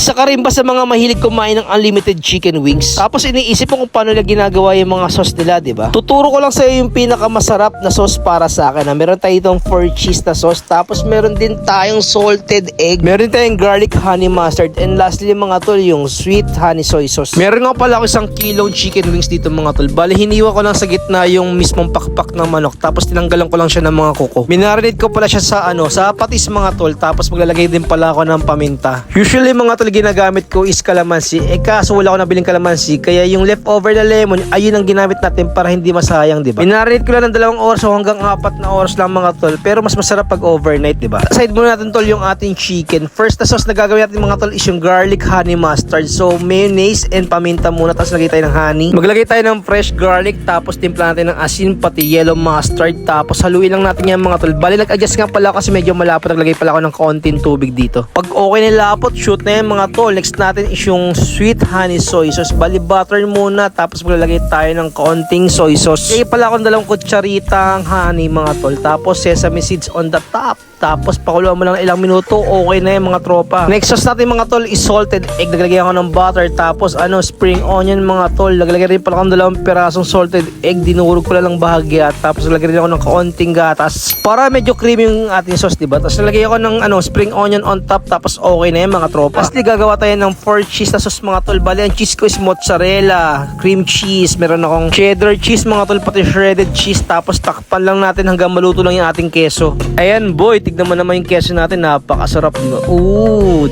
Isa ka rin ba sa mga mahilig kumain ng unlimited chicken wings? Tapos iniisip mo kung paano nila ginagawa yung mga sauce nila, di ba? Tuturo ko lang sa iyo yung pinakamasarap na sauce para sa akin. Meron tayo itong 4 cheese na sauce, tapos meron din tayong salted egg, meron tayong garlic honey mustard, and lastly mga tol, yung sweet honey soy sauce. Meron nga pala ako 1 kilong chicken wings dito mga tol. Bali, hiniwa ko lang sa gitna yung mismong pakpak ng manok, tapos tinanggalan ko lang siya ng mga kuko. Minarinate ko pala siya sa patis mga tol, tapos maglalagay din pala ako ng paminta. Usually mga tol, ginagamit ko is calamansi. Kaso wala ako nabiling calamansi, kaya yung leftover na lemon, ayun ang ginamit natin para hindi masayang, di ba? Minarinate ko lang ng 2 oras o hanggang 4 na oras lang mga tol, pero mas masarap pag overnight, di ba? Side muna natin tol yung ating chicken. First na sauce na gagawin natin mga tol is yung garlic honey mustard. So mayonnaise and paminta muna, tapos lagay tayo ng honey. Maglagay tayo ng fresh garlic, tapos timpla natin ng asin pati yellow mustard, tapos haluin lang natin yan mga tol. Bali, nag-adjust nga pala kasi medyo malapot, naglagay pala ako ng konting tubig dito. Pag okay na lapot, shoot na yan mga tol. Next natin is yung sweet honey soy sauce. Bali, butter muna, tapos maglalagay tayo ng konting soy sauce. Kaya pala akong 2 kutsaritang honey mga tol, tapos sesame seeds on the top. Tapos pakuluan mo lang ilang minuto, okay na yung mga tropa. Next sauce natin mga tol is salted egg. Naglagay ako ng butter, tapos spring onion mga tol. Naglagay rin pala akong 2 pirasong salted egg. Dinurog ko lang ng bahagya, tapos naglagay rin ako ng kaunting gatas para medyo creamy yung ating sauce, diba? Tapos naglagay ako ng spring onion on top, tapos okay na yung mga tropa. Lastly, gagawa tayo ng 4 cheese na sauce mga tol. Bali, ang cheese ko is mozzarella, cream cheese, meron akong cheddar cheese mga tol, pati shredded cheese. Tapos takpan lang natin hanggang maluto lang yung ating keso. Ayan boy, tignan mo naman yung keso natin, napakasarap, diba?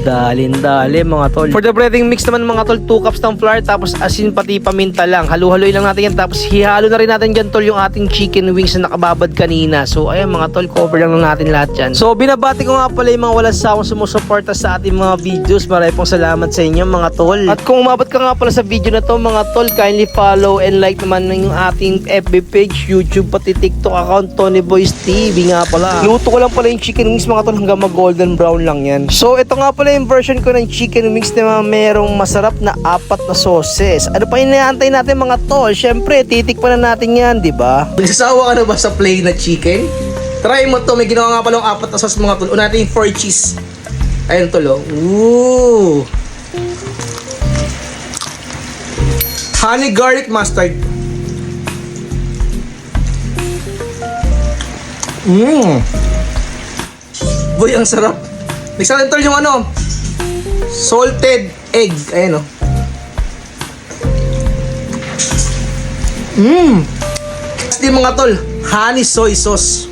Dalin-dali mga tol. For the breading mix naman mga tol, 2 cups ng flour, tapos asin pati paminta lang. Halu-haluin lang natin yan, tapos hihalo na rin natin dyan tol yung ating chicken wings na nakababad kanina. So ayan mga tol, cover lang natin lahat yan. So binabati ko nga pala yung mga walang sawang sumusuporta sa ating mga videos. Maraming pong salamat sa inyo mga tol. At kung umabot ka nga pala sa video na to mga tol, kindly follow and like naman yung ating FB page, YouTube, pati TikTok account, Tony Boys TV nga pala. Luto ko lang pala yung chicken wings mga tol hanggang mag golden brown lang yan. So ito nga pala yung version ko ng chicken wings na merong masarap na 4 na sauces. Ano pa inaantay natin mga tol? Syempre titikpan na natin yan, di ba? Nagsasawa ka na ba sa plain na chicken? Try mo to, may ginawa nga pala yung 4 na sauce mga tol. Una natin yung 4 cheese. Ayun tol, oh. Honey garlic mustard. Boy, ang sarap. Next natin tol yung salted egg. Ayan o. Lastly mga tol, honey soy sauce.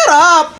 Sarap!